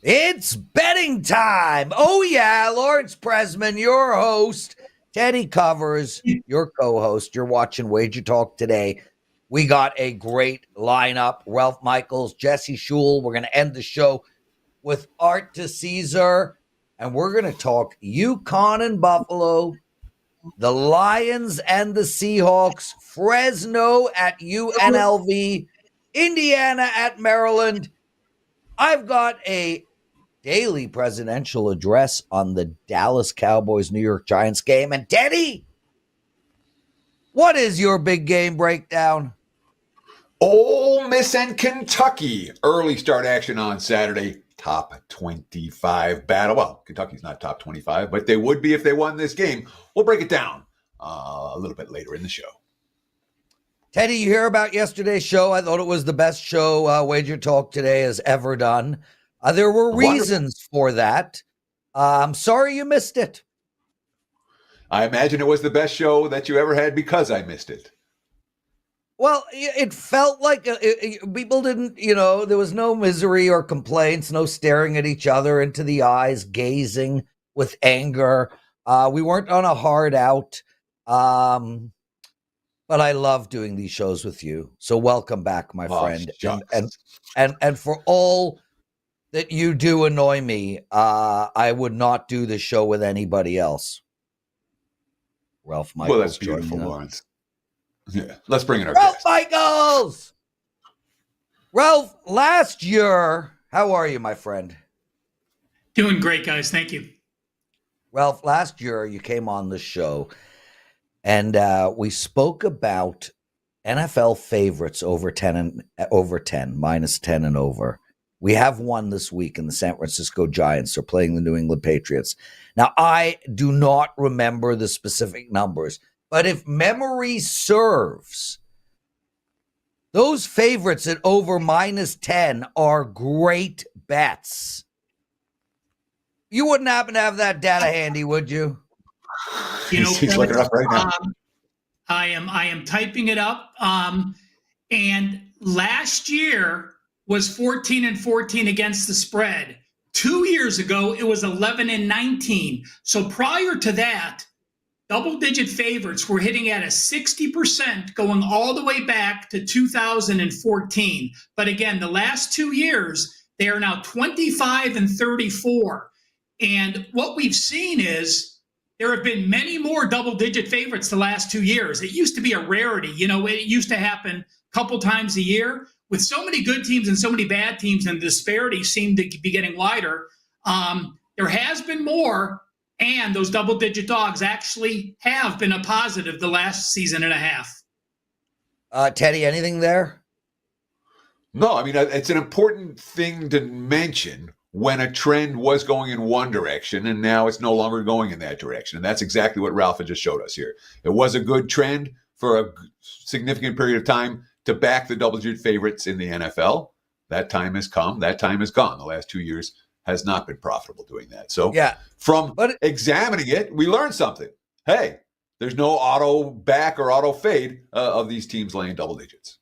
It's betting time. Oh, yeah. Lawrence Presman, your host. Teddy Covers, your co-host. You're watching WagerTalk Today. We got a great lineup. Ralph Michaels, Jesse Schule. We're going to end the show with Art DiCesare, and we're going to talk UConn and Buffalo, the Lions and the Seahawks, Fresno at UNLV, Indiana at Maryland. I've got a daily presidential address on the Dallas Cowboys New York Giants game. And Teddy, what is your big game breakdown? Ole Miss and Kentucky. Early start action on Saturday. Top 25 battle. Well, Kentucky's not top 25, but they would be if they won this game. We'll break it down a little bit later in the show. Teddy, you hear about yesterday's show? I thought it was the best show WagerTalk Today has ever done. There were reasons for that. I'm sorry you missed it. I imagine it was the best show that you ever had because I missed it. Well, it felt like people didn't, there was no misery or complaints, no staring at each other into the eyes, gazing with anger. We weren't on a hard out. But I love doing these shows with you. So welcome back, my friend. And for all that you do annoy me, I would not do the show with anybody else. Ralph Michaels. Well, that's beautiful, Lawrence. Yeah, let's bring in our Ralph guest. Michaels! Ralph, last year, how are you, my friend? Doing great, guys. Thank you. Ralph, last year you came on the show and we spoke about NFL favorites over 10 and over 10, minus 10 and over. We have one this week, and the San Francisco Giants are playing the New England Patriots. Now, I do not remember the specific numbers, but if memory serves, those favorites at over minus 10 are great bets. You wouldn't happen to have that data handy, would you? He's looking it up right now. I am typing it up. And last year was 14-14 against the spread. 2 years ago, it was 11-19. So prior to that, double-digit favorites were hitting at a 60% going all the way back to 2014. But again, the last 2 years, they are now 25-34. And what we've seen is there have been many more double-digit favorites the last 2 years. It used to be a rarity. It used to happen a couple times a year. With so many good teams and so many bad teams, and the disparities seem to be getting wider, there has been more, and those double-digit dogs actually have been a positive the last season and a half. Teddy, anything there? No, I mean, it's an important thing to mention when a trend was going in one direction, and now it's no longer going in that direction. And that's exactly what Ralph had just showed us here. It was a good trend for a significant period of time to back the double-digit favorites in the NFL. That time has come. That time is gone. The last 2 years has not been profitable doing that. So from examining it, we learned something. Hey, there's no auto back or auto fade of these teams laying double digits.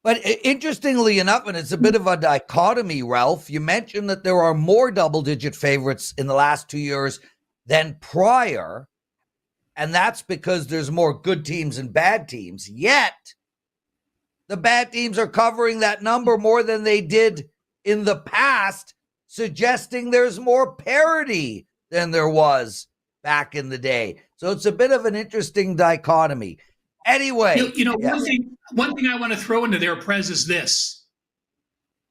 But interestingly enough, and it's a bit of a dichotomy, Ralph, you mentioned that there are more double-digit favorites in the last 2 years than prior, and that's because there's more good teams and bad teams. Yet, the bad teams are covering that number more than they did in the past, suggesting there's more parity than there was back in the day. So it's a bit of an interesting dichotomy. Anyway. Yes. One thing I want to throw into there, Prez, is this.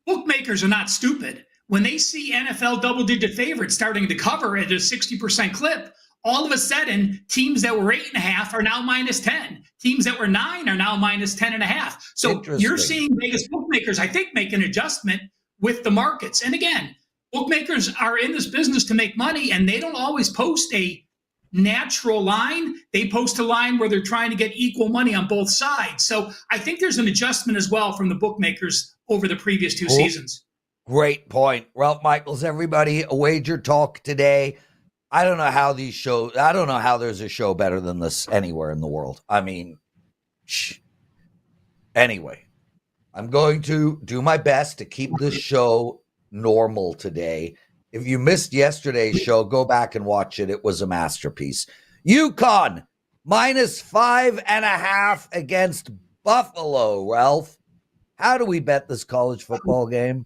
Bookmakers are not stupid. When they see NFL double-digit favorites starting to cover at a 60% clip, all of a sudden, teams that were 8.5 are now minus 10. Teams that were 9 are now minus 10.5. So you're seeing Vegas bookmakers, I think, make an adjustment with the markets. And again, bookmakers are in this business to make money, and they don't always post a natural line. They post a line where they're trying to get equal money on both sides. So I think there's an adjustment as well from the bookmakers over the previous two seasons. Great point. Ralph Michaels, everybody, WagerTalk Today. I don't know how there's a show better than this anywhere in the world. I mean, anyway, I'm going to do my best to keep this show normal today. If you missed yesterday's show, go back and watch it. It was a masterpiece. UConn -5.5 against Buffalo, Ralph. How do we bet this college football game?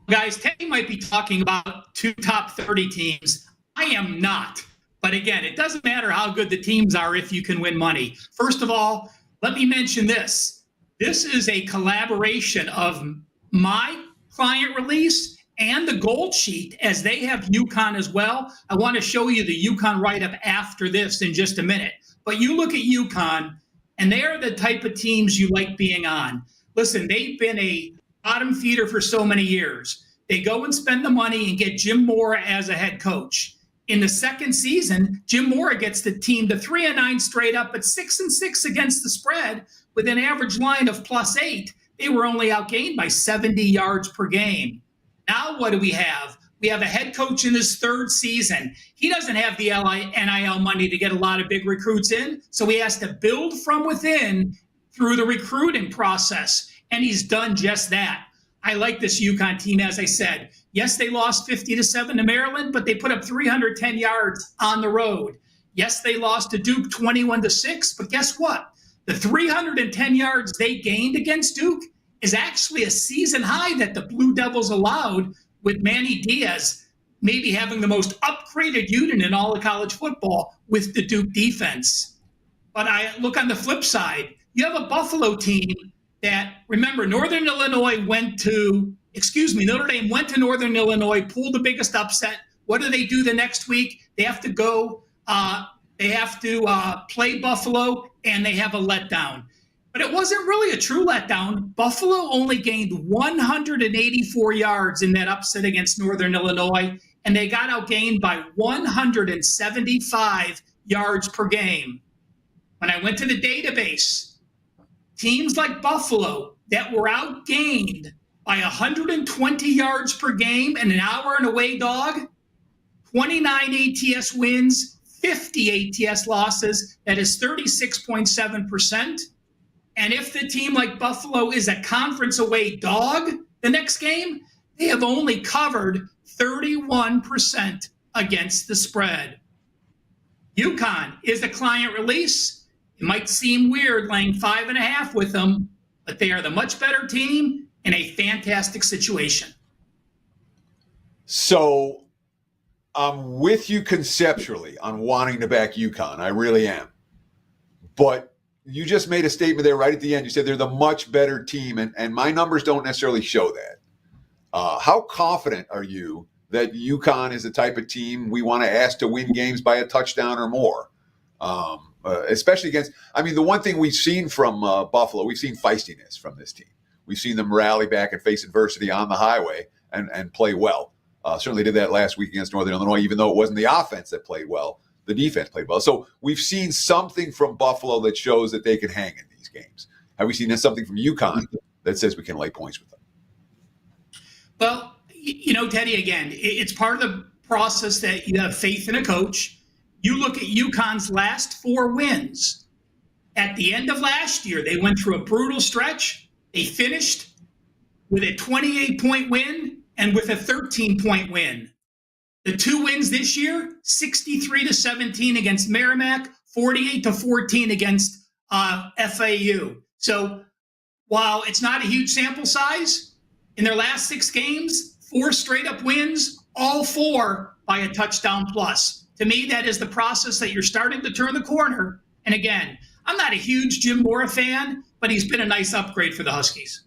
Guys, Teddy might be talking about 2 top 30 teams. I am not. But again, it doesn't matter how good the teams are if you can win money. First of all, let me mention this. This is a collaboration of my client release and the Gold Sheet, as they have UConn as well. I want to show you the UConn write-up after this in just a minute. But you look at UConn, and they are the type of teams you like being on. Listen, they've been a bottom feeder for so many years. They go and spend the money and get Jim Mora as a head coach. In the second season, Jim Mora gets the team to 3-9 straight up, but 6-6 against the spread with an average line of +8. They were only outgained by 70 yards per game. Now what do we have? We have a head coach in his third season. He doesn't have the NIL money to get a lot of big recruits in, so he has to build from within through the recruiting process, and he's done just that. I like this UConn team, as I said. Yes, they lost 50-7 to Maryland, but they put up 310 yards on the road. Yes, they lost to Duke 21-6, but guess what? The 310 yards they gained against Duke is actually a season high that the Blue Devils allowed, with Manny Diaz maybe having the most upgraded unit in all of college football with the Duke defense. But I look on the flip side. You have a Buffalo team that, remember, Notre Dame went to Northern Illinois, pulled the biggest upset. What do they do the next week? They have to go, play Buffalo, and they have a letdown. But it wasn't really a true letdown. Buffalo only gained 184 yards in that upset against Northern Illinois, and they got outgained by 175 yards per game. When I went to the database, teams like Buffalo that were outgained by 120 yards per game and an hour and away dog, 29 ATS wins, 50 ATS losses. That is 36.7%. And if the team like Buffalo is a conference away dog the next game, they have only covered 31% against the spread. UConn is the client release. It might seem weird laying 5.5 with them, but they are the much better team in a fantastic situation. So I'm with you conceptually on wanting to back UConn. I really am. But you just made a statement there right at the end. You said they're the much better team, and my numbers don't necessarily show that. How confident are you that UConn is the type of team we want to ask to win games by a touchdown or more? Especially against, the one thing we've seen from Buffalo, we've seen feistiness from this team. We've seen them rally back and face adversity on the highway and play well. Certainly did that last week against Northern Illinois, even though it wasn't the offense that played well. The defense played well. So we've seen something from Buffalo that shows that they can hang in these games. Have we seen something from UConn that says we can lay points with them? Well, Teddy, again, it's part of the process that you have faith in a coach. You look at UConn's last 4 wins. At the end of last year, they went through a brutal stretch. They finished with a 28-point win and with a 13-point win. The 2 wins this year, 63-17 against Merrimack, 48-14 against FAU. So while it's not a huge sample size, in their last 6 games, 4 straight-up wins, all 4 by a touchdown plus. To me, that is the process that you're starting to turn the corner. And again, I'm not a huge Jim Mora fan, but he's been a nice upgrade for the Huskies.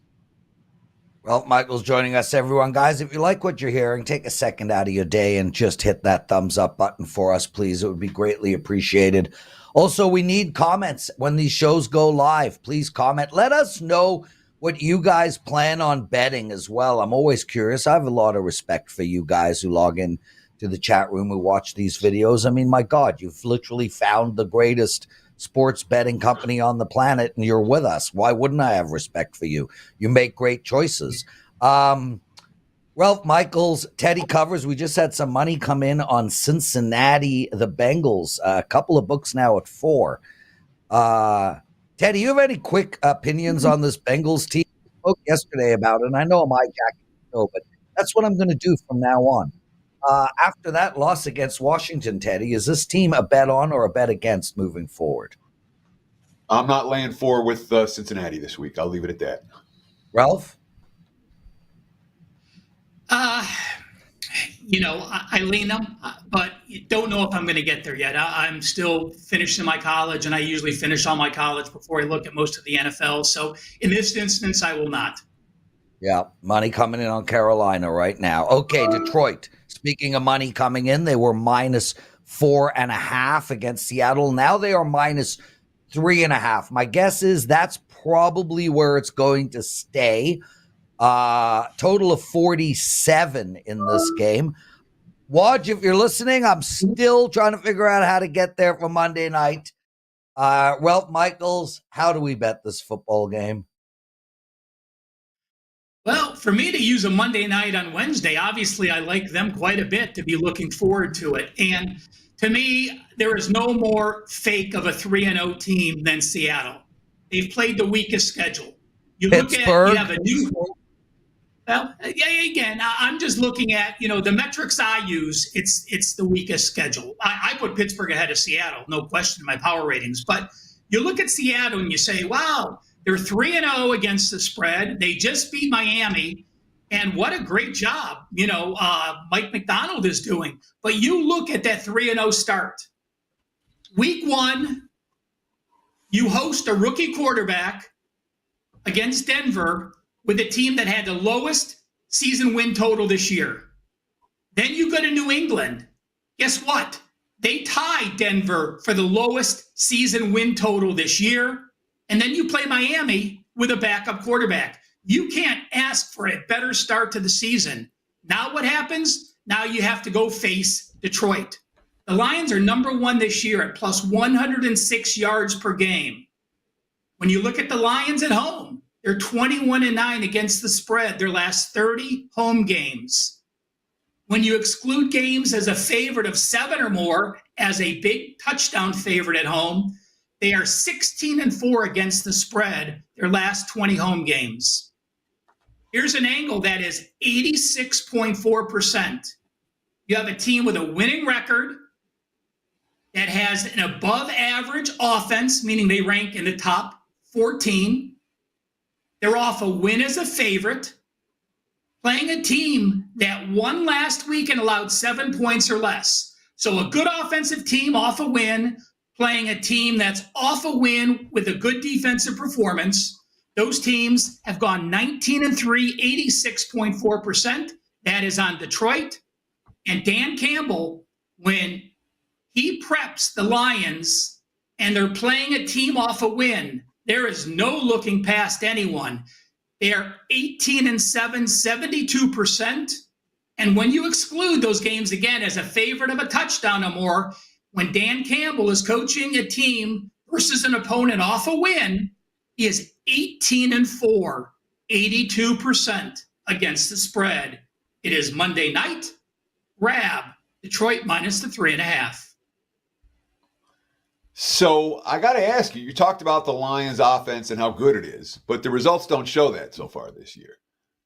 Well, Michael's joining us, everyone. Guys, if you like what you're hearing, take a second out of your day and just hit that thumbs up button for us, please. It would be greatly appreciated. Also, we need comments when these shows go live. Please comment. Let us know what you guys plan on betting as well. I'm always curious. I have a lot of respect for you guys who log in to the chat room, who watch these videos. My God, you've literally found the greatest sports betting company on the planet, and you're with us. Why wouldn't I have respect for you? You make great choices. Ralph Michaels, Teddy covers. We just had some money come in on Cincinnati, the Bengals. A couple of books now at 4. Teddy, you have any quick opinions on this Bengals team? I spoke yesterday about it, and I know I'm hijacking show, but that's what I'm going to do from now on. After that loss against Washington, Teddy, is this team a bet on or a bet against moving forward? I'm not laying 4 with Cincinnati this week. I'll leave it at that. Ralph? I lean them, but don't know if I'm going to get there yet. I'm still finishing my college, and I usually finish all my college before I look at most of the NFL. So in this instance, I will not. Yeah, money coming in on Carolina right now. Okay, Detroit. Speaking of money coming in, they were minus 4.5 against Seattle. Now they are minus 3.5. My guess is that's probably where it's going to stay. Total of 47 in this game. Waj, if you're listening, I'm still trying to figure out how to get there for Monday night. Ralph Michaels, how do we bet this football game? Well, for me to use a Monday night on Wednesday, obviously I like them quite a bit to be looking forward to it. And to me, there is no more fake of a 3-0 team than Seattle. They've played the weakest schedule. You Pittsburgh. look at, you have a new. Well, yeah, again, I'm just looking at, the metrics I use, it's the weakest schedule. I put Pittsburgh ahead of Seattle, no question in my power ratings. But you look at Seattle and you say, wow, they're 3-0 against the spread. They just beat Miami. And what a great job, Mike McDonald is doing. But you look at that 3-0 start. Week 1, you host a rookie quarterback against Denver with a team that had the lowest season win total this year. Then you go to New England. Guess what? They tied Denver for the lowest season win total this year. And then you play Miami with a backup quarterback. You can't ask for a better start to the season. Now what happens? Now you have to go face Detroit. The Lions are number 1 this year at plus 106 yards per game. When you look at the Lions at home, they're 21-9 against the spread their last 30 home games. When you exclude games as a favorite of 7 or more as a big touchdown favorite at home, they are 16-4 against the spread their last 20 home games. Here's an angle that is 86.4%. You have a team with a winning record that has an above average offense, meaning they rank in the top 14. They're off a win as a favorite, playing a team that won last week and allowed 7 points or less. So a good offensive team off a win, playing a team that's off a win with a good defensive performance. Those teams have gone 19-3, 86.4%. That is on Detroit. And Dan Campbell, when he preps the Lions and they're playing a team off a win, there is no looking past anyone. They're 18-7, 72%. And when you exclude those games, again, as a favorite of a touchdown or more, when Dan Campbell is coaching a team versus an opponent off a win, he is 18-4, 82% against the spread. It is Monday night. Grab Detroit minus the 3.5. So I got to ask you, you talked about the Lions offense and how good it is, but the results don't show that so far this year.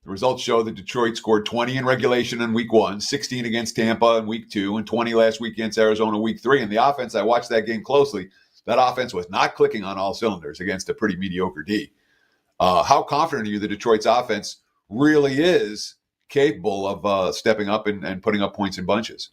The results show that Detroit scored 20 in regulation in week 1, 16 against Tampa in week 2, and 20 last week against Arizona week 3. And the offense, I watched that game closely. That offense was not clicking on all cylinders against a pretty mediocre D. How confident are you that Detroit's offense really is capable of stepping up and putting up points in bunches?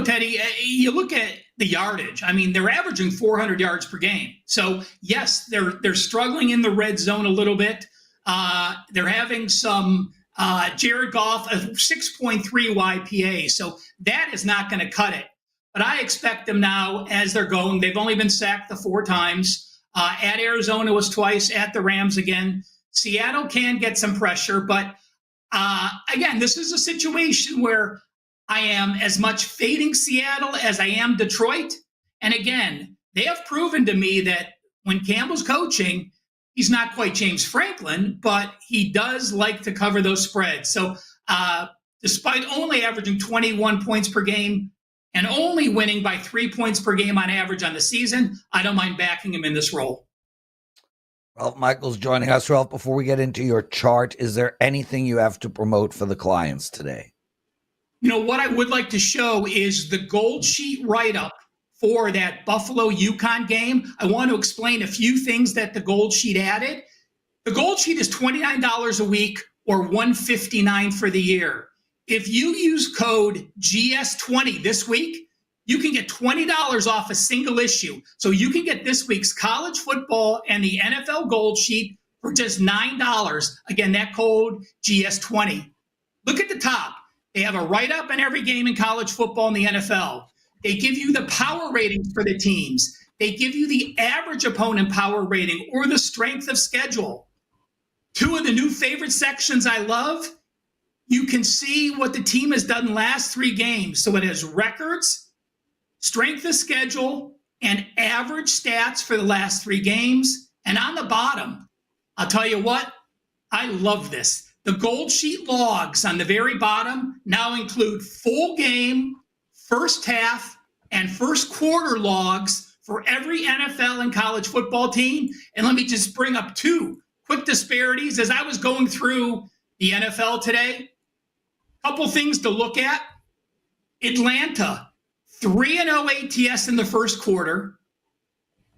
Teddy, you look at the yardage. I mean, they're averaging 400 yards per game. So, yes, they're struggling in the red zone a little bit. They're having some Jared Goff, a 6.3 YPA. So that is not going to cut it. But I expect them now as they're going. They've only been sacked the 4 times. At Arizona was twice, at the Rams again. Seattle can get some pressure. But, again, this is a situation where I am as much fading Seattle as I am Detroit. And again, they have proven to me that when Campbell's coaching, he's not quite James Franklin, but he does like to cover those spreads. So despite only averaging 21 points per game and only winning by 3 points per game on average on the season, I don't mind backing him in this role. Ralph Michaels joining us. Ralph, before we get into your chart, is there anything you have to promote for the clients today? What I would like to show is the gold sheet write-up for that Buffalo UConn game. I want to explain a few things that the gold sheet added. The gold sheet is $29 a week or $159 for the year. If you use code GS20 this week, you can get $20 off a single issue. So you can get this week's college football and the NFL gold sheet for just $9. Again, that code GS20. Look at the top. They have a write-up on every game in college football and the NFL. They give you the power ratings for the teams. They give you the average opponent power rating or the strength of schedule. Two of the new favorite sections I love, you can see what the team has done last 3 games. So it has records, strength of schedule, and average stats for the last 3 games. And on the bottom, I'll tell you what, I love this. The gold sheet logs on the very bottom now include full game, first half, and first quarter logs for every NFL and college football team. And let me just bring up 2 quick disparities. As I was going through the NFL today, a couple things to look at. Atlanta, 3-0 ATS in the first quarter,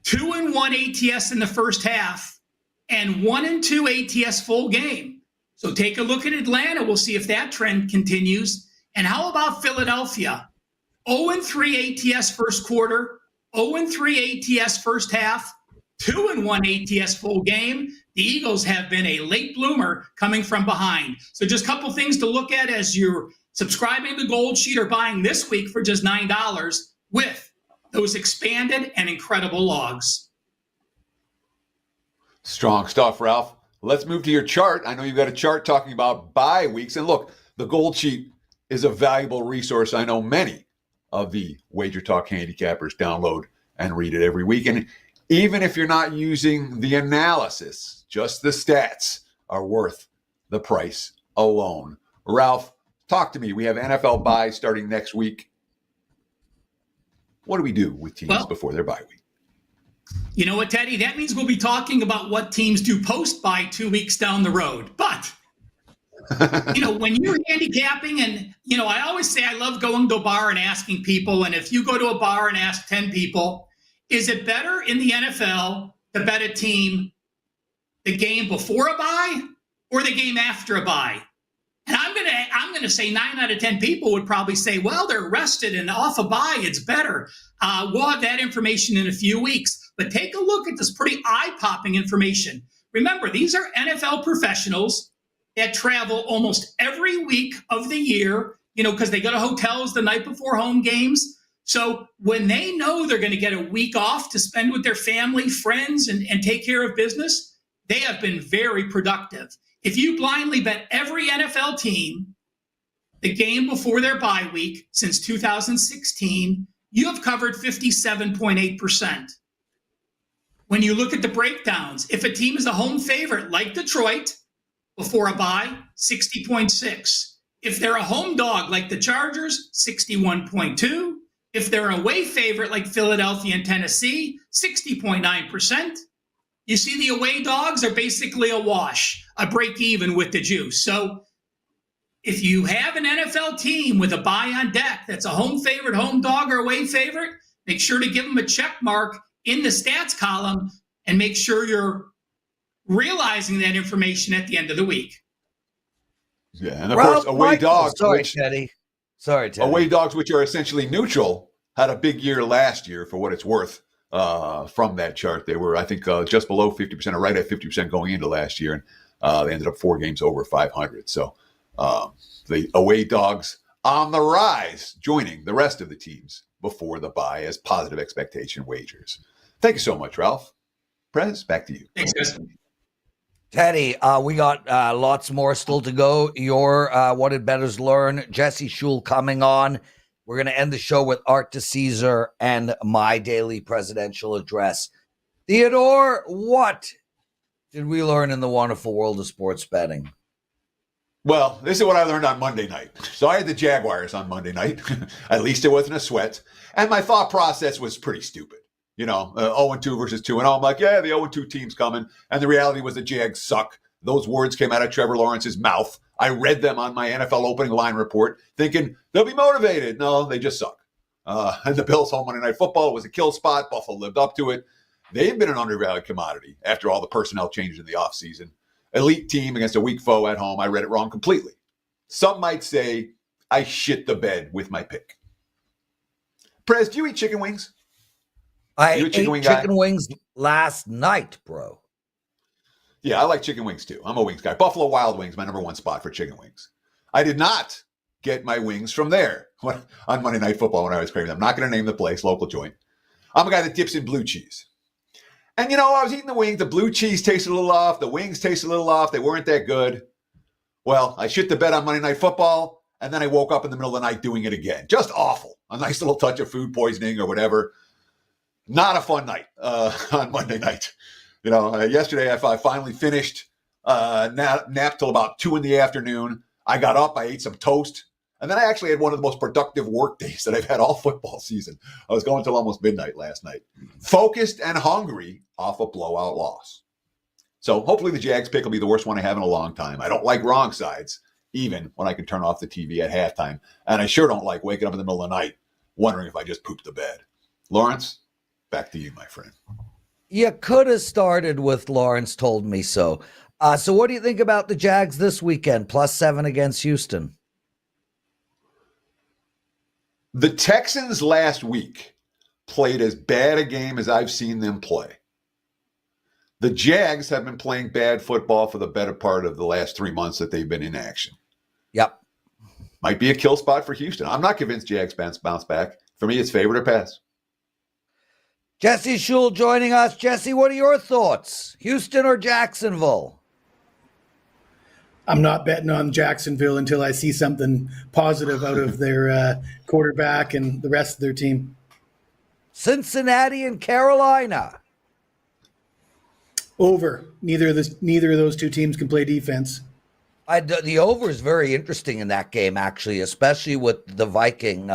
2-1 ATS in the first half, and 1-2 ATS full game. So take a look at Atlanta. We'll see if that trend continues. And how about Philadelphia? 0-3 ATS first quarter, 0-3 ATS first half, 2-1 ATS full game. The Eagles have been a late bloomer coming from behind. So just a couple things to look at as you're subscribing to the gold sheet or buying this week for just $9 with those expanded and incredible logs. Strong stuff, Ralph. Let's move to your chart. I know you've got a chart talking about bye weeks. And look, the gold sheet is a valuable resource. I know many of the WagerTalk handicappers download and read it every week. And even if you're not using the analysis, just the stats are worth the price alone. Ralph, talk to me. We have NFL buys starting next week. What do we do with teams before their bye week? You know what, Teddy? That means we'll be talking about what teams do post-bye 2 weeks down the road. But, when you're handicapping and, I always say I love going to a bar and asking people. And if you go to a bar and ask 10 people, is it better in the NFL to bet a team the game before a bye or the game after a bye? And I'm gonna say 9 out of 10 people would probably say, well, they're rested and off a bye, it's better. We'll have that information in a few weeks. But take a look at this pretty eye-popping information. Remember, these are NFL professionals that travel almost every week of the year, because they go to hotels the night before home games. So when they know they're going to get a week off to spend with their family, friends, and take care of business, they have been very productive. If you blindly bet every NFL team the game before their bye week since 2016, you have covered 57.8%. When you look at the breakdowns, if a team is a home favorite like Detroit before a bye, 60.6. If they're a home dog like the Chargers, 61.2. If they're an away favorite like Philadelphia and Tennessee, 60.9%. You see, the away dogs are basically a wash, a break even with the juice. So if you have an NFL team with a bye on deck that's a home favorite, home dog, or away favorite, make sure to give them a check mark in the stats column and make sure you're realizing that information at the end of the week. Yeah, and of course, away dogs. Sorry, Teddy. Away dogs, which are essentially neutral, had a big year last year for what it's worth. From that chart, they were, I think, just below 50%, or right at 50% going into last year, and they ended up 4 games over 500. So the away dogs on the rise, joining the rest of the teams before the bye as positive expectation wagers. Thank you so much, Ralph. Prez, back to you. Thanks, guys. Teddy, we got lots more still to go. Your What Did Bettors Learn? Jesse Schule coming on. We're going to end the show with Art DiCesare and my daily presidential address. Theodore, what did we learn in the wonderful world of sports betting? Well, this is what I learned on Monday night. So I had the Jaguars on Monday night. At least it wasn't a sweat. And my thought process was pretty stupid. 0-2 versus 2-0. I'm like, yeah, the 0-2 team's coming. And the reality was the Jags suck. Those words came out of Trevor Lawrence's mouth. I read them on my NFL opening line report thinking they'll be motivated. No, they just suck. And the Bills home Monday Night Football was a kill spot. Buffalo lived up to it. They've been an undervalued commodity after all the personnel changes in the offseason. Elite team against a weak foe at home. I read it wrong completely. Some might say I shit the bed with my pick. Prez, do you eat chicken wings? I ate chicken wings last night, bro. Yeah, I like chicken wings too. I'm a wings guy. Buffalo Wild Wings, my number one spot for chicken wings. I did not get my wings from there on Monday Night Football when I was craving them. I'm not going to name the place, local joint. I'm a guy that dips in blue cheese. And, I was eating the wings. The blue cheese tasted a little off. The wings tasted a little off. They weren't that good. Well, I shit the bed on Monday Night Football, and then I woke up in the middle of the night doing it again. Just awful. A nice little touch of food poisoning or whatever. Not a fun night on Monday night. Yesterday I finally finished, napped till about 2 p.m. I got up, I ate some toast, and then I actually had one of the most productive work days that I've had all football season. I was going till almost midnight last night. Focused and hungry off a blowout loss. So hopefully the Jags pick will be the worst one I have in a long time. I don't like wrong sides, even when I can turn off the TV at halftime. And I sure don't like waking up in the middle of the night wondering if I just pooped the bed. Lawrence, back to you, my friend. You could have started with Lawrence told me so. So what do you think about the Jags this weekend? +7 against Houston. The Texans last week played as bad a game as I've seen them play. The Jags have been playing bad football for the better part of the last 3 months that they've been in action. Yep. Might be a kill spot for Houston. I'm not convinced Jags bounce back. For me, it's favorite or pass. Jesse Schule joining us. Jesse, what are your thoughts? Houston or Jacksonville? I'm not betting on Jacksonville until I see something positive out of their quarterback and the rest of their team. Cincinnati and Carolina. Over. Neither of those two teams can play defense. The over is very interesting in that game, actually, especially with the Viking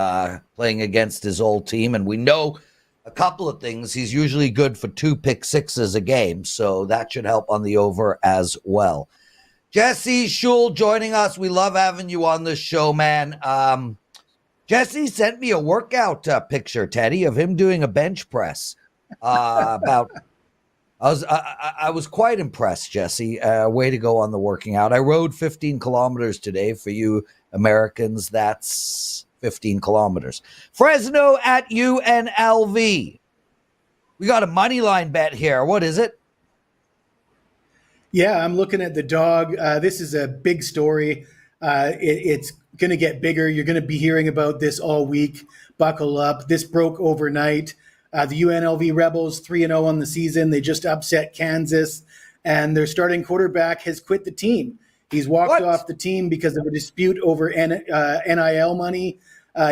playing against his old team. And we know a couple of things. He's usually good for 2 pick sixes a game, so that should help on the over as well. Jesse Schule joining us. We love having you on the show, man. Jesse sent me a workout picture, Teddy, of him doing a bench press. I was quite impressed, Jesse. Way to go on the working out. I rode 15 kilometers today. For you Americans, that's 15 kilometers. Fresno at UNLV. We got a money line bet here. What is it? Yeah, I'm looking at the dog. This is a big story. It's going to get bigger. You're going to be hearing about this all week. Buckle up. This broke overnight. The UNLV Rebels 3-0 on the season. They just upset Kansas, and their starting quarterback has quit the team. He's walked off the team because of a dispute over NIL money.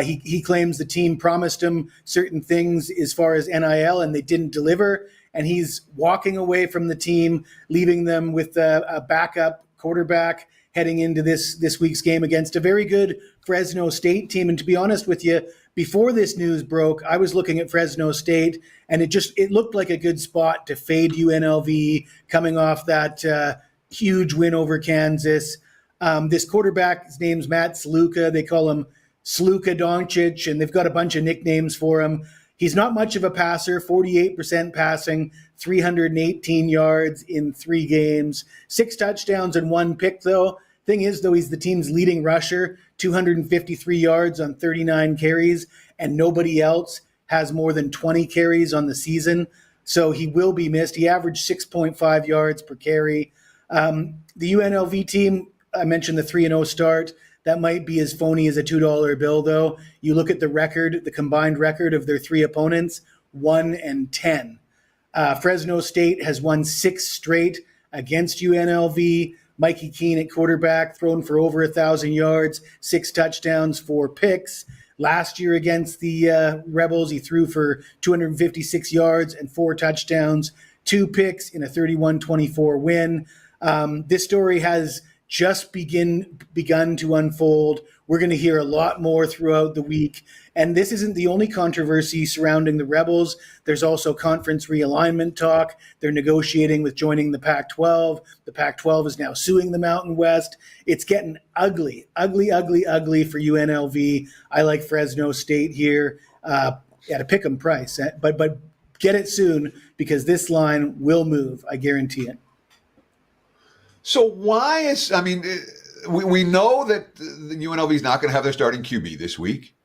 He claims the team promised him certain things as far as NIL, and they didn't deliver. And he's walking away from the team, leaving them with a backup quarterback heading into this week's game against a very good Fresno State team. And to be honest with you, before this news broke, I was looking at Fresno State, and it looked like a good spot to fade UNLV coming off that huge win over Kansas. This quarterback, his name's Matt Sluka. They call him Sluka Doncic, and they've got a bunch of nicknames for him. He's not much of a passer, 48% passing, 318 yards in 3 games, 6 touchdowns and 1 pick, though. Thing is, though, he's the team's leading rusher, 253 yards on 39 carries, and nobody else has more than 20 carries on the season. So he will be missed. He averaged 6.5 yards per carry. The UNLV team, I mentioned the 3-0 start. That might be as phony as a $2 bill, though. You look at the record, the combined record of their 3 opponents, 1-10. Fresno State has won 6 straight against UNLV. Mikey Keene at quarterback, thrown for over 1,000 yards, 6 touchdowns, 4 picks. Last year against the Rebels, he threw for 256 yards and 4 touchdowns, 2 picks in a 31-24 win. This story has just begun to unfold. We're going to hear a lot more throughout the week. And this isn't the only controversy surrounding the Rebels. There's also conference realignment talk. They're negotiating with joining the Pac-12. The Pac-12 is now suing the Mountain West. It's getting ugly for UNLV. I like Fresno State here at a pick'em price, but get it soon because this line will move. I guarantee it. So we know that the UNLV is not going to have their starting QB this week.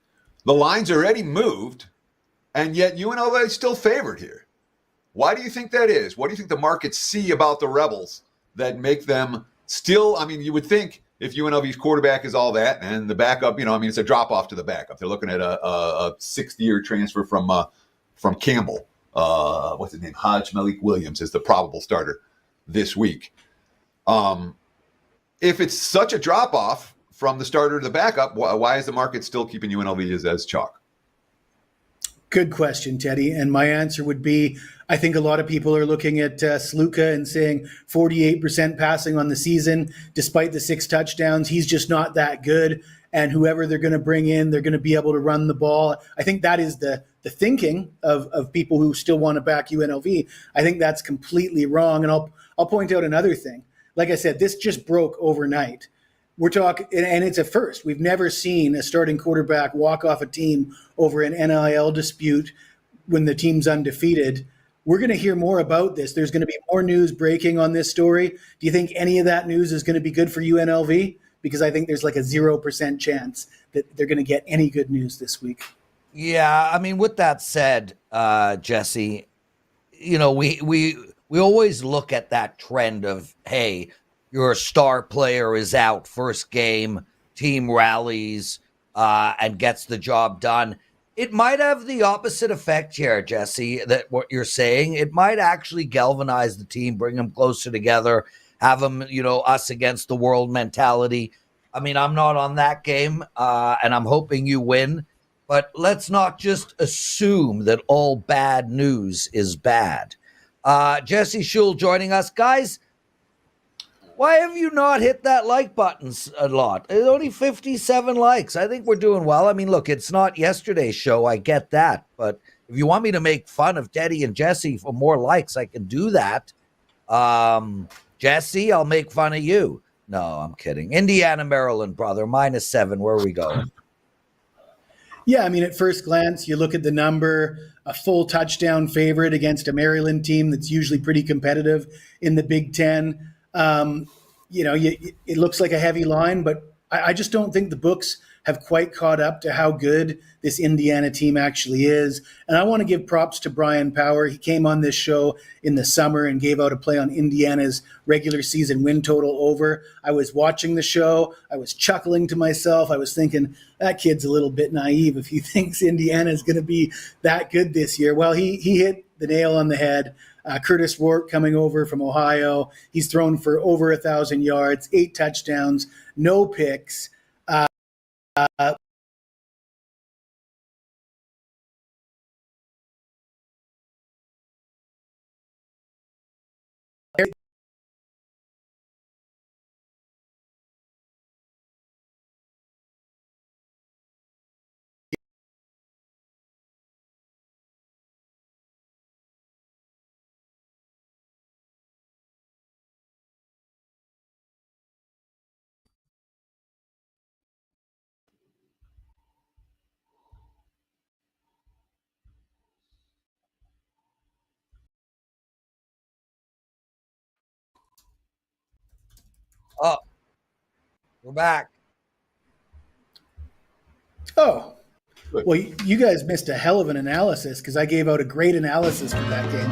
The line's already moved, and yet UNLV is still favored here. Why do you think that is? What do you think the markets see about the Rebels that make them still? You would think if UNLV's quarterback is all that and the backup, it's a drop off to the backup. They're looking at a sixth-year transfer from Campbell. What's his name? Hodge Malik Williams is the probable starter this week. If it's such a drop off from the starter to the backup, why is the market still keeping UNLV as chalk? Good question, Teddy. And my answer would be, I think a lot of people are looking at Sluka and saying 48% passing on the season, despite the 6 touchdowns. He's just not that good. And whoever they're going to bring in, they're going to be able to run the ball. I think that is the thinking of people who still want to back UNLV. I think that's completely wrong. And I'll point out another thing. Like I said, this just broke overnight. We're talking, and it's a first. We've never seen a starting quarterback walk off a team over an NIL dispute when the team's undefeated. We're going to hear more about this. There's going to be more news breaking on this story. Do you think any of that news is going to be good for UNLV? Because I think there's like a 0% chance that they're going to get any good news this week. Yeah, with that said, Jesse, we always look at that trend of, hey, your star player is out first game, team rallies, and gets the job done. It might have the opposite effect here, Jesse, that what you're saying. It might actually galvanize the team, bring them closer together, have them, us against the world mentality. I'm not on that game, and I'm hoping you win. But let's not just assume that all bad news is bad. Jesse Schule joining us. Guys, why have you not hit that like button a lot? It's only 57 likes. I think we're doing well. Look, it's not yesterday's show. I get that. But if you want me to make fun of Teddy and Jesse for more likes, I can do that. Jesse, I'll make fun of you. No, I'm kidding. Indiana, Maryland, brother. -7. Where are we going? Yeah, at first glance, you look at the number, a full touchdown favorite against a Maryland team that's usually pretty competitive in the Big Ten. It looks like a heavy line, but I just don't think the books have quite caught up to how good this Indiana team actually is. And I want to give props to Brian Power. He came on this show in the summer and gave out a play on Indiana's regular season win total over. I was watching the show. I was chuckling to myself. I was thinking, that kid's a little bit naive if he thinks Indiana is going to be that good this year. Well, he hit the nail on the head. Curtis Rourke coming over from Ohio. He's thrown for over 1,000 yards, 8 touchdowns, no picks. Oh, we're back. Oh, well, you guys missed a hell of an analysis because I gave out a great analysis for that game.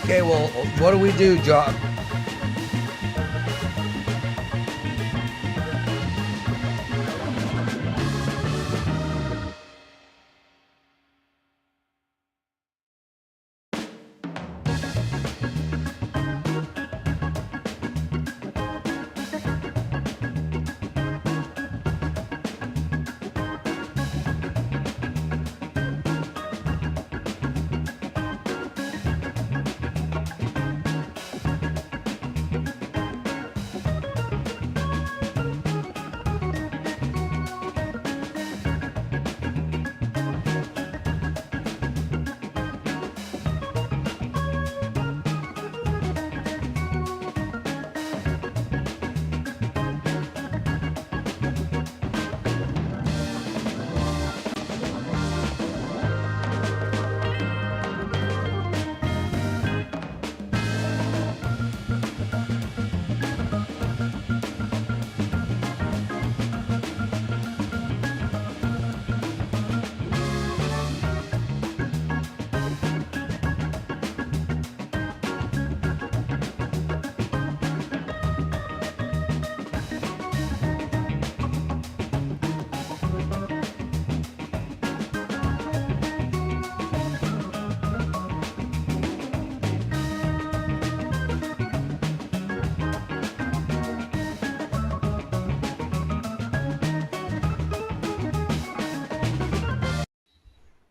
Okay, well, what do we do, John?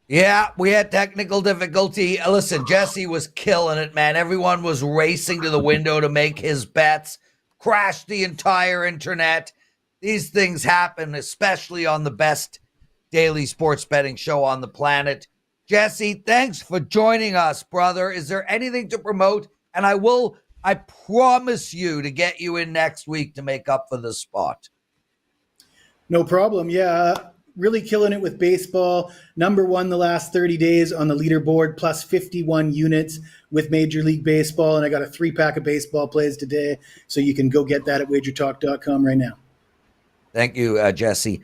Yeah, we had technical difficulty. Listen, Jesse was killing it, man. Everyone was racing to the window to make his bets, crashed the entire internet. These things happen, especially on the best daily sports betting show on the planet. Jesse, thanks for joining us, brother. Is there anything to promote? And I promise you to get you in next week to make up for the spot. No problem. Yeah. Really killing it with baseball. Number one the last 30 days on the leaderboard, plus 51 units with Major League Baseball. And I got a 3-pack of baseball plays today. So you can go get that at wagertalk.com right now. Thank you, Jesse.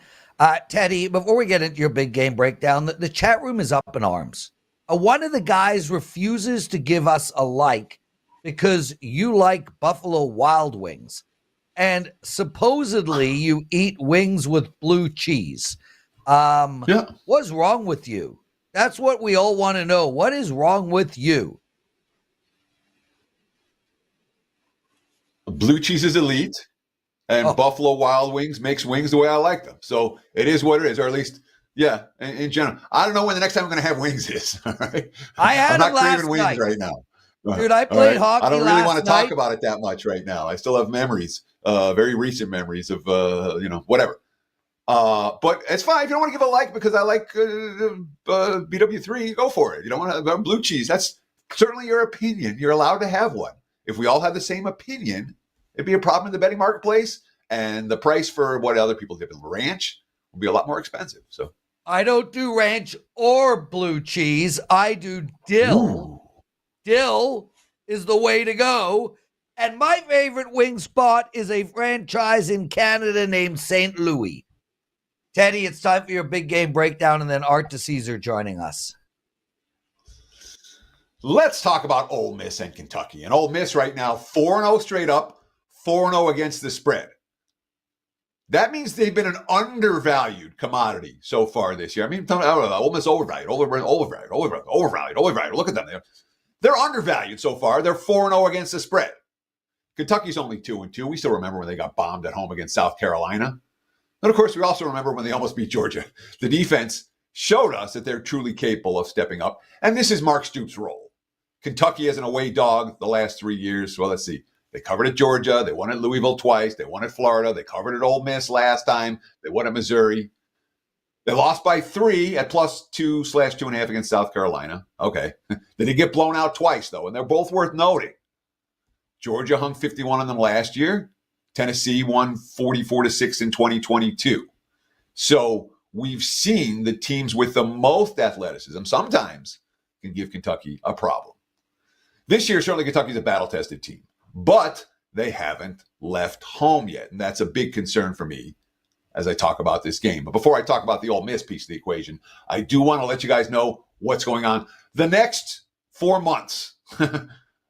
Teddy, before we get into your big game breakdown, the chat room is up in arms. One of the guys refuses to give us a like because you like Buffalo Wild Wings. And supposedly you eat wings with blue cheese. Yeah. What's wrong with you? That's what we all want to know. What is wrong with you? Blue cheese is elite, and Buffalo Wild Wings makes wings the way I like them. So it is what it is, or at least, yeah, in general. I don't know when the next time I'm going to have wings is. All right? I'm not craving wings night. Right now. Dude, I played hockey. I don't really want to talk night. about it that much right now. I still have memories, very recent memories of, whatever. But it's fine. If you don't want to give a like because I like BW3, go for it. You don't want to have blue cheese. That's certainly your opinion. You're allowed to have one. If we all had the same opinion, it'd be a problem in the betting marketplace. And the price for what other people dip in ranch will be a lot more expensive. So I don't do ranch or blue cheese. I do dill. Ooh. Dill is the way to go. And my favorite wing spot is a franchise in Canada named St. Louis. Teddy, it's time for your big game breakdown, and then Art DiCesare joining us. Let's talk about Ole Miss and Kentucky. And Ole Miss right now, 4-0 straight up, 4-0 against the spread. That means they've been an undervalued commodity so far this year. I mean, Ole Miss overvalued. Look at them. They're undervalued so far. They're 4-0 against the spread. Kentucky's only 2-2. We still remember when they got bombed at home against South Carolina. And of course, we also remember when they almost beat Georgia. The defense showed us that they're truly capable of stepping up. And this is Mark Stoops' role. Kentucky as an away dog the last 3 years. Well, let's see. They covered at Georgia. They won at Louisville twice. They won at Florida. They covered at Ole Miss last time. They won at Missouri. They lost by 3 at +2/2.5 against South Carolina. Okay. They did get blown out twice, though, and they're both worth noting. Georgia hung 51 on them last year. Tennessee won 44-6 in 2022. So we've seen the teams with the most athleticism sometimes can give Kentucky a problem. This year, certainly Kentucky's a battle-tested team, but they haven't left home yet, and that's a big concern for me as I talk about this game. But before I talk about the Ole Miss piece of the equation, I do want to let you guys know what's going on. The next 4 months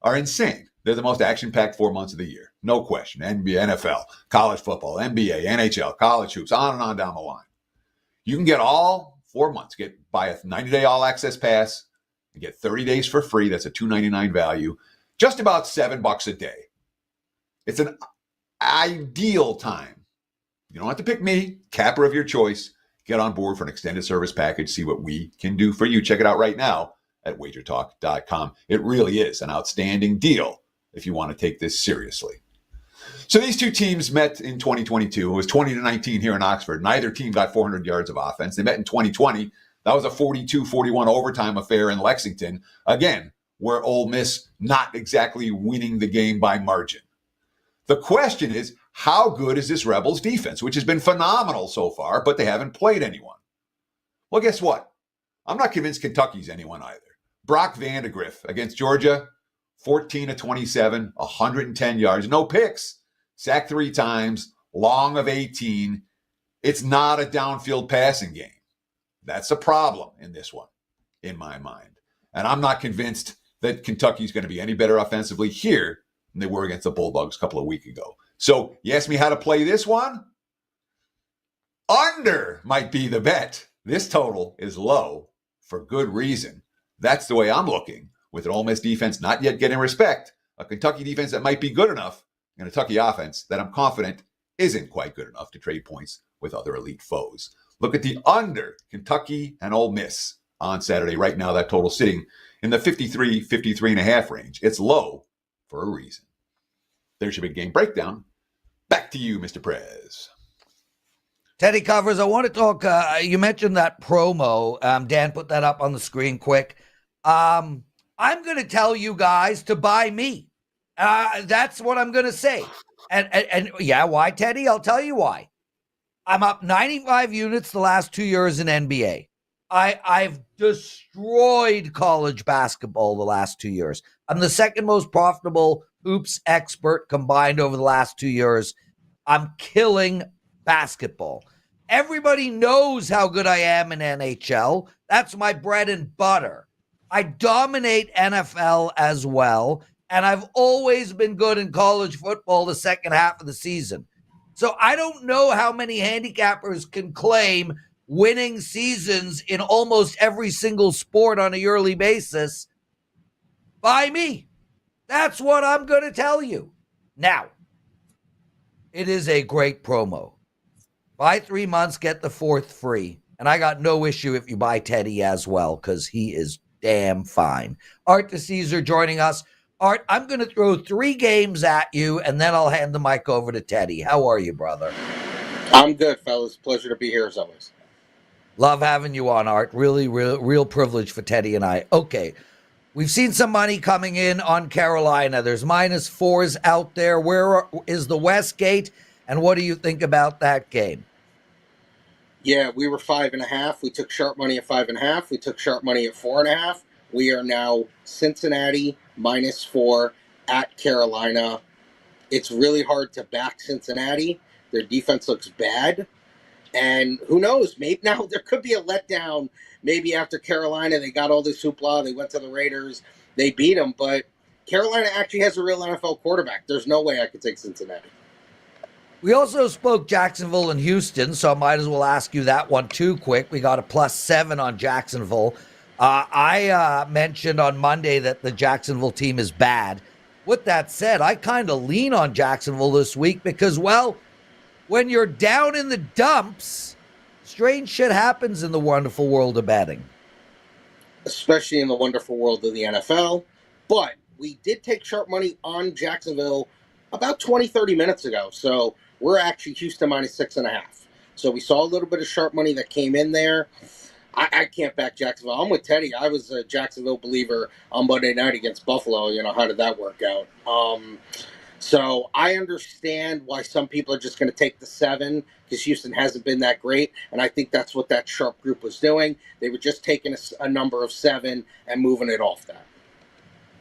are insane. They're the most action-packed 4 months of the year. No question. NBA, NFL, college football, NBA, NHL, college hoops, on and on down the line. You can get all 4 months. Buy a 90-day all-access pass and get 30 days for free. That's a $2.99 value. Just about $7 a day. It's an ideal time. You don't have to pick me, capper of your choice. Get on board for an extended service package. See what we can do for you. Check it out right now at WagerTalk.com. It really is an outstanding deal if you want to take this seriously. So these two teams met in 2022. It was 20-19 here in Oxford. Neither team got 400 yards of offense. They met in 2020. That was a 42-41 overtime affair in Lexington. Again, where Ole Miss not exactly winning the game by margin. The question is, how good is this Rebels defense, which has been phenomenal so far, but they haven't played anyone? Well, guess what? I'm not convinced Kentucky's anyone either. Brock Vandegrift against Georgia, 14-27, 110 yards, no picks, sacked 3 times, long of 18. It's not a downfield passing game. That's a problem in this one, in my mind. And I'm not convinced that Kentucky's going to be any better offensively here than they were against the Bulldogs a couple of weeks ago. So you asked me how to play this one? Under might be the bet. This total is low for good reason. That's the way I'm looking, with an Ole Miss defense not yet getting respect, a Kentucky defense that might be good enough, and a Kentucky offense that I'm confident isn't quite good enough to trade points with other elite foes. Look at the under, Kentucky and Ole Miss, on Saturday. Right now, that total sitting in the 53.5 range. It's low for a reason. There's your big game breakdown. Back to you, Mr. Prez. Teddy Covers, I want to talk. You mentioned that promo. Dan, put that up on the screen quick. I'm going to tell you guys to buy me. That's what I'm going to say. And yeah, why, Teddy? I'll tell you why. I'm up 95 units the last 2 years in NBA. I've destroyed college basketball the last 2 years. I'm the second most profitable hoops expert combined over the last 2 years. I'm killing basketball. Everybody knows how good I am in NHL. That's my bread and butter. I dominate NFL as well, and I've always been good in college football the second half of the season. So I don't know how many handicappers can claim winning seasons in almost every single sport on a yearly basis. By me. That's what I'm going to tell you. Now, it is a great promo. Buy 3 months, get the fourth free. And I got no issue if you buy Teddy as well, because he is damn fine. Art DiCesare joining us. Art, I'm going to throw 3 games at you, and then I'll hand the mic over to Teddy. How are you, brother? I'm good, fellas. Pleasure to be here as always. Love having you on, Art. Really, real privilege for Teddy and I. Okay, we've seen some money coming in on Carolina. There's -4s out there. Where is the Westgate, and what do you think about that game? Yeah, we were 5.5. We took sharp money at 5.5. We took sharp money at 4.5. We are now Cincinnati -4 at Carolina. It's really hard to back Cincinnati. Their defense looks bad. And who knows, maybe now there could be a letdown. Maybe after Carolina, they got all this hoopla. They went to the Raiders. They beat them. But Carolina actually has a real NFL quarterback. There's no way I could take Cincinnati. We also spoke Jacksonville and Houston, so I might as well ask you that one too quick. We got a +7 on Jacksonville. I mentioned on Monday that the Jacksonville team is bad. With that said, I kind of lean on Jacksonville this week because, well, when you're down in the dumps, strange shit happens in the wonderful world of betting. Especially in the wonderful world of the NFL. But we did take sharp money on Jacksonville about 20, 30 minutes ago. So we're actually Houston -6.5. So we saw a little bit of sharp money that came in there. I can't back Jacksonville. I'm with Teddy. I was a Jacksonville believer on Monday night against Buffalo. You know, how did that work out? So I understand why some people are just going to take the 7 because Houston hasn't been that great. And I think that's what that sharp group was doing. They were just taking a number of 7 and moving it off that.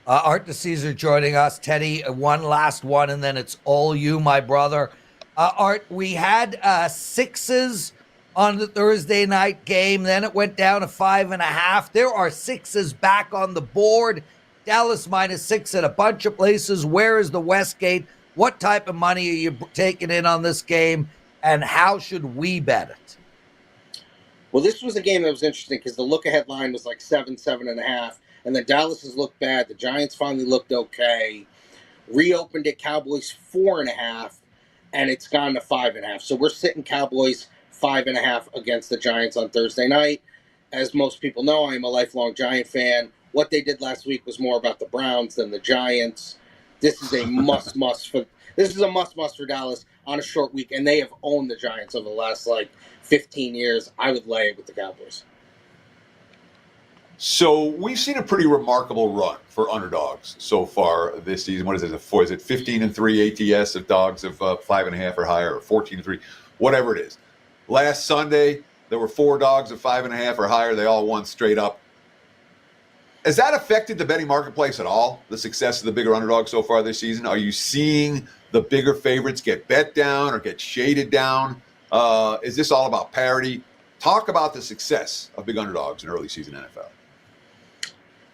Art DiCesare joining us. Teddy, one last one, and then it's all you, my brother. Art, we had 6s on the Thursday night game. Then it went down to 5.5. There are 6s back on the board. Dallas -6 at a bunch of places. Where is the Westgate? What type of money are you taking in on this game? And how should we bet it? Well, this was a game that was interesting because the look-ahead line was like 7, 7.5. And then Dallas has looked bad. The Giants finally looked okay. Reopened at Cowboys 4.5. And it's gone to 5.5. So we're sitting Cowboys 5.5 against the Giants on Thursday night. As most people know, I am a lifelong Giant fan. What they did last week was more about the Browns than the Giants. This is a must for Dallas on a short week, and they have owned the Giants over the last 15 years. I would lay it with the Cowboys. So we've seen a pretty remarkable run for underdogs so far this season. What is it? Is it 15-3 ATS of dogs of 5.5 or higher, or 14-3, whatever it is? Last Sunday, there were 4 dogs of 5.5 or higher. They all won straight up. Has that affected the betting marketplace at all, the success of the bigger underdogs so far this season? Are you seeing the bigger favorites get bet down or get shaded down? Is this all about parity? Talk about the success of big underdogs in early season NFL.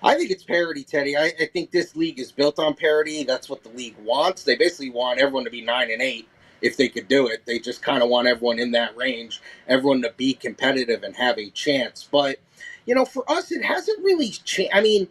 I think it's parity, Teddy. I think this league is built on parity. That's what the league wants. They basically want everyone to be 9-8 if they could do it. They just kind of want everyone in that range, everyone to be competitive and have a chance. But for us, it hasn't really changed. I mean,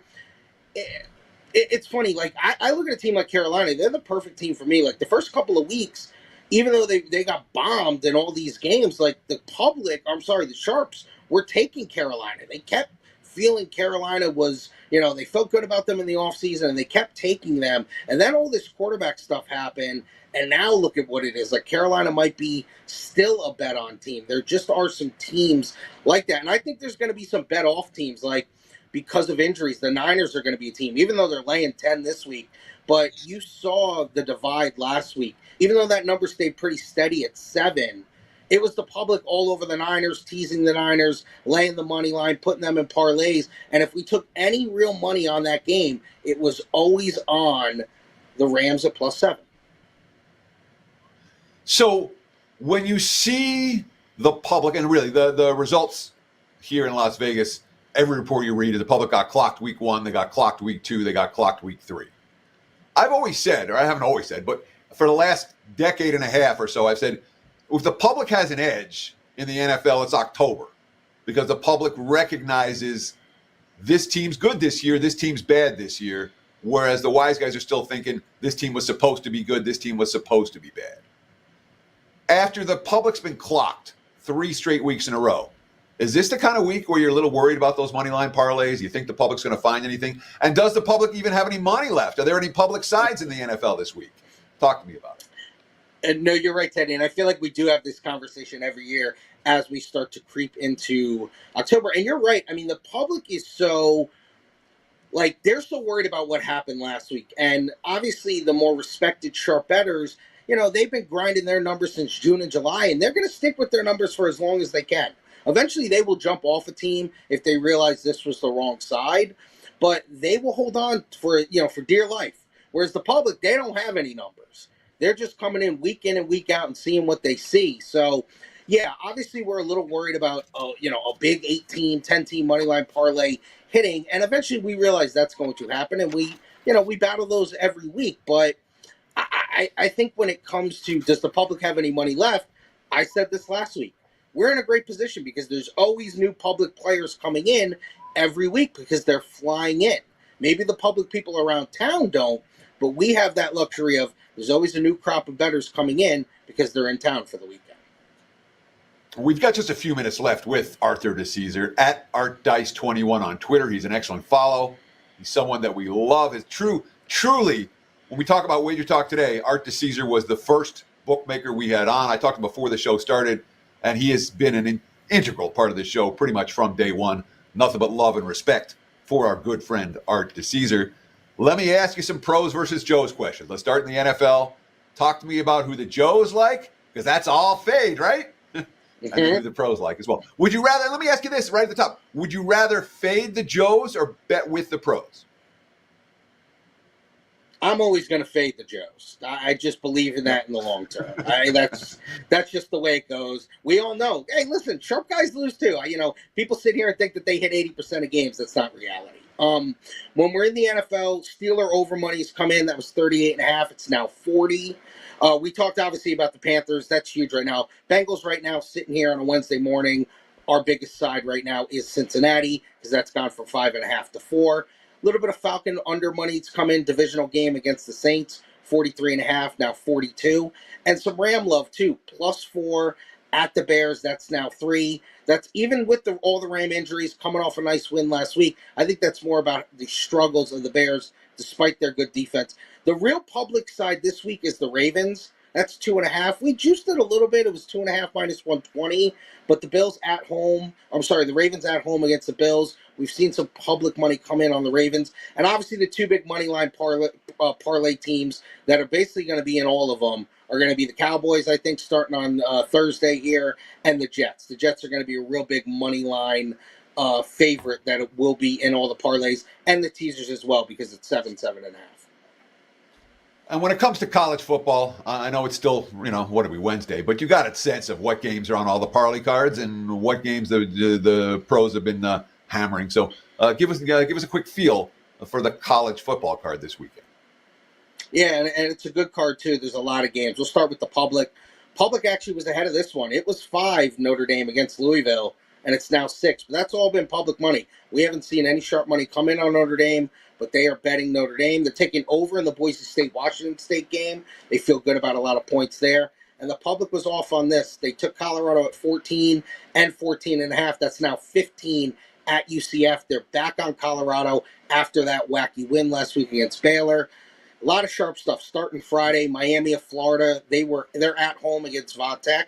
it's funny. I look at a team like Carolina. They're the perfect team for me. The first couple of weeks, even though they got bombed in all these games, the Sharps were taking Carolina. They kept feeling Carolina was, they felt good about them in the offseason and they kept taking them. And then all this quarterback stuff happened. And now look at what it is. Like, Carolina might be still a bet on team. There just are some teams like that. And I think there's going to be some bet off teams. Like, because of injuries, the Niners are going to be a team, even though they're laying 10 this week. But you saw the divide last week. Even though that number stayed pretty steady at 7, it was the public all over the Niners, teasing the Niners, laying the money line, putting them in parlays. And if we took any real money on that game, it was always on the Rams at +7. So when you see the public, and really the results here in Las Vegas, every report you read is the public got clocked week 1, they got clocked week 2, they got clocked week 3. I've always said, or I haven't always said, but for the last decade and a half or so, I've said, if the public has an edge in the NFL, it's October, because the public recognizes this team's good this year, this team's bad this year, whereas the wise guys are still thinking this team was supposed to be good, this team was supposed to be bad. After the public's been clocked 3 straight weeks in a row, is this the kind of week where you're a little worried about those money line parlays? You think the public's going to find anything? And does the public even have any money left? Are there any public sides in the NFL this week? Talk to me about it. And no, you're right, Teddy. And I feel like we do have this conversation every year as we start to creep into October. And you're right. I mean, the public is so, like, they're so worried about what happened last week. And obviously, the more respected sharp bettors, they've been grinding their numbers since June and July, and they're going to stick with their numbers for as long as they can. Eventually, they will jump off a team if they realize this was the wrong side, but they will hold on for dear life. Whereas the public, they don't have any numbers. They're just coming in and week out and seeing what they see. So, yeah, obviously we're a little worried about, a big 8-team, 10-team money line parlay hitting, and eventually we realize that's going to happen, and we battle those every week. But I think when it comes to, does the public have any money left, I said this last week, we're in a great position because there's always new public players coming in every week because they're flying in. Maybe the public people around town don't, but we have that luxury of there's always a new crop of bettors coming in because they're in town for the weekend. We've got just a few minutes left with Arthur DiCesare at ArtDice21 on Twitter. He's an excellent follow. He's someone that we love. It's truly, when we talk about WagerTalk Today, Art DiCesare was the first bookmaker we had on. I talked to him before the show started, and he has been an integral part of the show pretty much from day one. Nothing but love and respect for our good friend Art DiCesare. Let me ask you some pros versus Joes questions. Let's start in the NFL. Talk to me about who the Joes like, because that's all fade, right? And who the pros like as well. Would you rather, let me ask you this right at the top. Would you rather fade the Joes or bet with the pros? I'm always going to fade the Joes. I just believe in that in the long term. That's just the way it goes. We all know. Hey, listen, sharp guys lose too. People sit here and think that they hit 80% of games. That's not reality. When we're in the NFL, Steeler over money's come in. That was 38.5. It's now 40. We talked obviously about the Panthers. That's huge right now. Bengals right now sitting here on a Wednesday morning. Our biggest side right now is Cincinnati because that's gone from 5.5 to 4. A little bit of Falcon under money's come in. Divisional game against the Saints, 43.5, now 42. And some Ram love too, +4 at the Bears. That's now 3. That's even with all the Ram injuries coming off a nice win last week. I think that's more about the struggles of the Bears despite their good defense. The real public side this week is the Ravens. That's 2.5. We juiced it a little bit. It was 2.5 minus 120. But the the Ravens at home against the Bills. We've seen some public money come in on the Ravens. And obviously the 2 big money line parlay teams that are basically going to be in all of them are going to be the Cowboys, I think, starting on Thursday here, and the Jets. The Jets are going to be a real big money line favorite that it will be in all the parlays and the teasers as well because it's 7.5. And when it comes to college football, I know it's still, what are we, Wednesday, but you got a sense of what games are on all the parlay cards and what games the pros have been hammering. So give us a quick feel for the college football card this weekend. Yeah, and it's a good card, too. There's a lot of games. We'll start with the public. Public actually was ahead of this one. It was 5 Notre Dame against Louisville, and it's now 6. But that's all been public money. We haven't seen any sharp money come in on Notre Dame, but they are betting Notre Dame. They're taking over in the Boise State-Washington State game. They feel good about a lot of points there. And the public was off on this. They took Colorado at 14 and 14.5. That's now 15 at UCF. They're back on Colorado after that wacky win last week against Baylor. A lot of sharp stuff starting Friday. Miami of Florida. They're at home against Vodtech.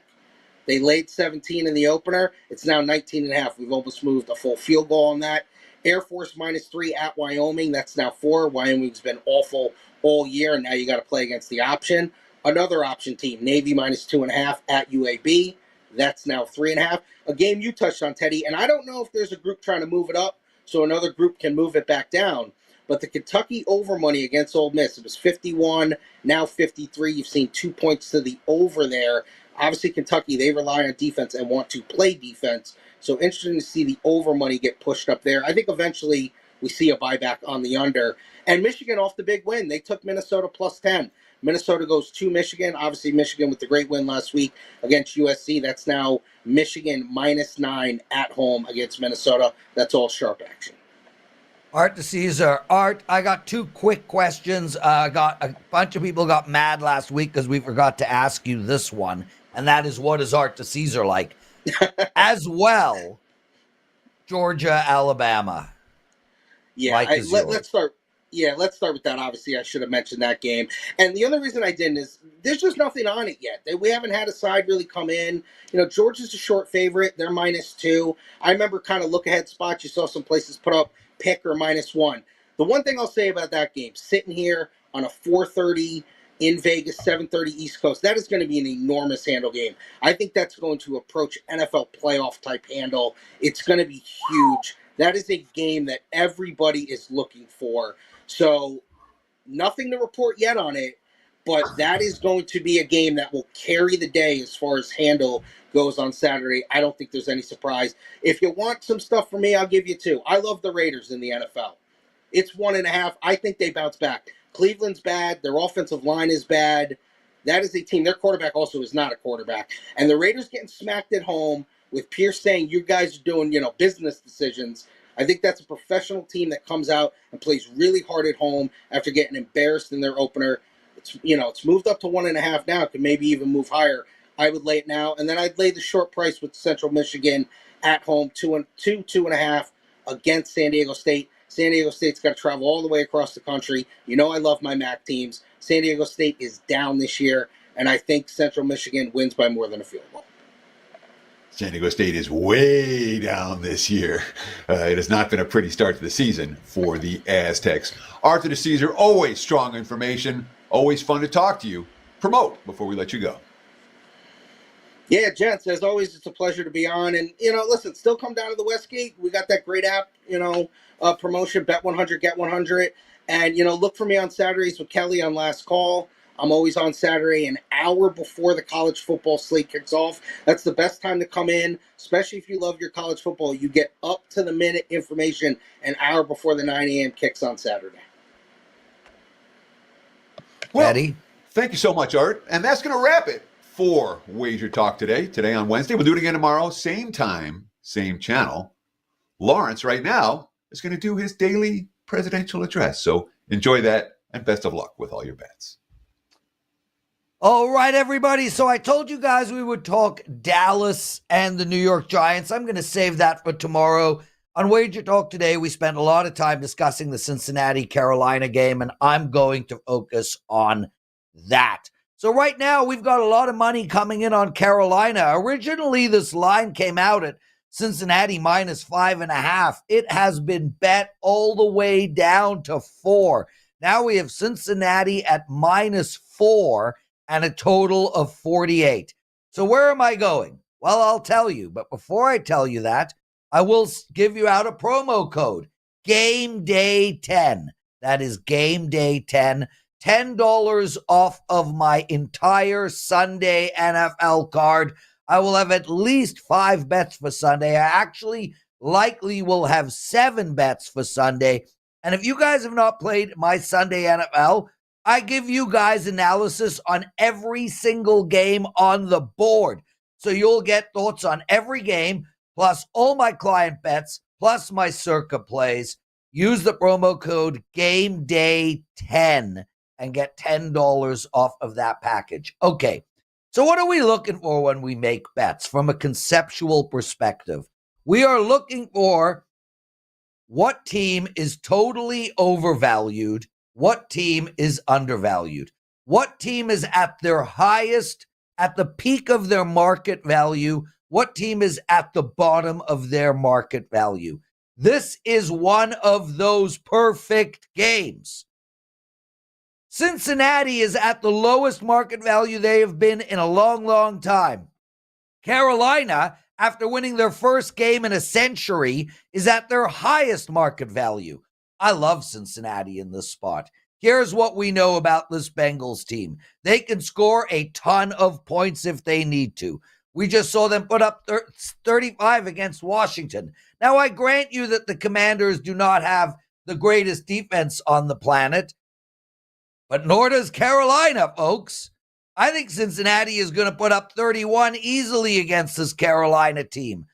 They laid 17 in the opener. It's now 19.5. We've almost moved a full field goal on that. Air Force -3 at Wyoming. That's now 4. Wyoming's been awful all year, and now you got to play against the option. Another option team, Navy -2.5 at UAB. That's now 3.5. A game you touched on, Teddy, and I don't know if there's a group trying to move it up so another group can move it back down. But the Kentucky over money against Ole Miss, it was 51, now 53. You've seen 2 points to the over there. Obviously, Kentucky, they rely on defense and want to play defense. So interesting to see the over money get pushed up there. I think eventually we see a buyback on the under. And Michigan off the big win. They took Minnesota +10. Minnesota goes to Michigan. Obviously, Michigan with the great win last week against USC. That's now Michigan -9 at home against Minnesota. That's all sharp action. Art DiCesare. Art, I got 2 quick questions. Got a bunch of people got mad last week because we forgot to ask you this one, and that is, what is Art DiCesare like? As well, Georgia, Alabama. Yeah, let's start. Yeah, let's start with that. Obviously, I should have mentioned that game. And the only reason I didn't is there's just nothing on it yet. We haven't had a side really come in. Georgia's a short favorite. They're -2. I remember kind of look-ahead spots. You saw some places put up pick or -1. The one thing I'll say about that game, sitting here on a 4:30 in Vegas, 7:30 East Coast, that is going to be an enormous handle game. I think that's going to approach NFL playoff type handle. It's going to be huge. That is a game that everybody is looking for. So nothing to report yet on it, but that is going to be a game that will carry the day as far as handle goes on Saturday. I don't think there's any surprise. If you want some stuff from me, I'll give you 2. I love the Raiders in the NFL. It's 1.5. I think they bounce back. Cleveland's bad. Their offensive line is bad. That is a team. Their quarterback also is not a quarterback. And the Raiders getting smacked at home with Pierce saying, you guys are doing, business decisions. I think that's a professional team that comes out and plays really hard at home after getting embarrassed in their opener. It's moved up to 1.5 now. It could maybe even move higher. I would lay it now. And then I'd lay the short price with Central Michigan at home, 2.5 against San Diego State. San Diego State's got to travel all the way across the country. I love my MAC teams. San Diego State is down this year, and I think Central Michigan wins by more than a field goal. San Diego State is way down this year. It has not been a pretty start to the season for the Aztecs. Arthur DiCesare, always strong information, always fun to talk to you. Promote before we let you go. Yeah, gents, as always, it's a pleasure to be on. And, listen, still come down to the Westgate. We got that great app, promotion, Bet 100, Get 100. And, look for me on Saturdays with Kelly on Last Call. I'm always on Saturday an hour before the college football slate kicks off. That's the best time to come in, especially if you love your college football. You get up-to-the-minute information an hour before the 9 a.m. kicks on Saturday. Well, Eddie? Thank you so much, Art. And that's going to wrap it for Wager Talk today on Wednesday. We'll do it again tomorrow, same time, same channel. Lawrence right now is going to do his daily presidential address. So enjoy that, and best of luck with all your bets. All right, everybody. So I told you guys we would talk Dallas and the New York Giants. I'm going to save that for tomorrow. On Wager Talk today, we spent a lot of time discussing the Cincinnati-Carolina game, and I'm going to focus on that. So right now, we've got a lot of money coming in on Carolina. Originally, this line came out at Cincinnati -5.5. It has been bet all the way down to 4. Now we have Cincinnati at -4 and a total of 48. So where am I going? Well, I'll tell you. But before I tell you that, I will give you out a promo code, Game Day 10. That is Game Day 10. $10 off of my entire Sunday NFL card. I will have at least 5 bets for Sunday. I actually likely will have 7 bets for Sunday. And if you guys have not played my Sunday NFL, I give you guys analysis on every single game on the board. So you'll get thoughts on every game, plus all my client bets, plus my circa plays. Use the promo code GameDay10 and get $10 off of that package. Okay, so what are we looking for when we make bets from a conceptual perspective? We are looking for what team is totally overvalued, what team is undervalued, what team is at their highest, at the peak of their market value, what team is at the bottom of their market value. This is one of those perfect games. Cincinnati is at the lowest market value they have been in a long, long time. Carolina, after winning their first game in a century, is at their highest market value. I love Cincinnati in this spot. Here's what we know about this Bengals team. They can score a ton of points if they need to. We just saw them put up 35 against Washington. Now, I grant you that the Commanders do not have the greatest defense on the planet, but nor does Carolina, folks. I think Cincinnati is going to put up 31 easily against this Carolina team.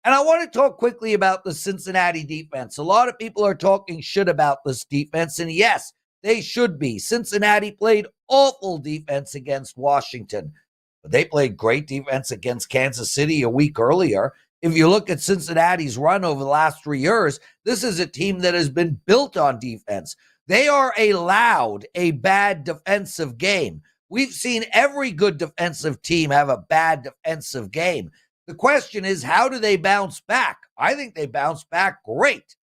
And I want to talk quickly about the Cincinnati defense. A lot of people are talking shit about this defense, and yes, they should be. Cincinnati played awful defense against Washington, but they played great defense against Kansas City a week earlier. If you look at Cincinnati's run over the last 3 years, this is a team that has been built on defense. They are allowed a bad defensive game. We've seen every good defensive team have a bad defensive game. The question is, how do they bounce back? I think they bounce back great.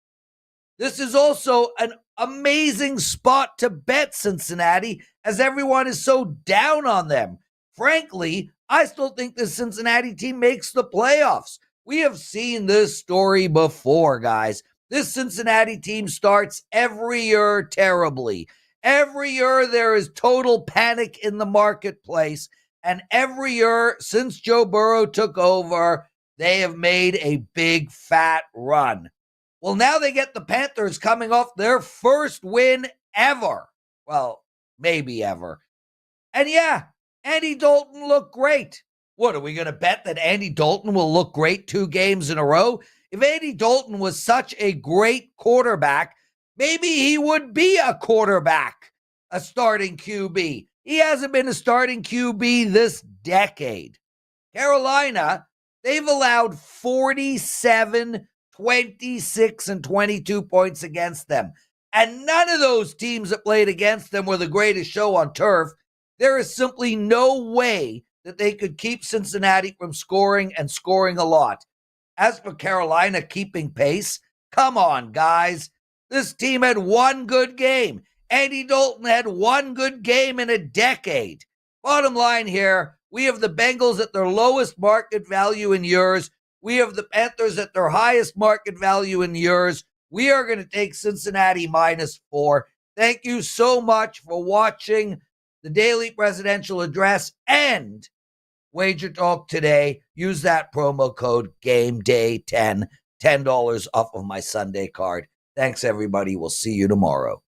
This is also an amazing spot to bet Cincinnati, as everyone is so down on them. Frankly, I still think the Cincinnati team makes the playoffs. We have seen this story before, guys. This Cincinnati team starts every year terribly. Every year there is total panic in the marketplace. And every year since Joe Burrow took over, they have made a big fat run. Well, now they get the Panthers coming off their first win ever. Well, maybe ever. And yeah, Andy Dalton looked great. What, are we going to bet that Andy Dalton will look great 2 games in a row? If Andy Dalton was such a great quarterback, maybe he would be a quarterback, a starting QB. He hasn't been a starting QB this decade. Carolina, they've allowed 47, 26, and 22 points against them. And none of those teams that played against them were the greatest show on turf. There is simply no way that they could keep Cincinnati from scoring and scoring a lot. As for Carolina keeping pace, come on, guys. This team had one good game. Andy Dalton had one good game in a decade. Bottom line here, we have the Bengals at their lowest market value in years. We have the Panthers at their highest market value in years. We are going to take Cincinnati -4. Thank you so much for watching the Daily Presidential Address and WagerTalk Today. Use that promo code GameDay10, $10 off of my Sunday card. Thanks, everybody. We'll see you tomorrow.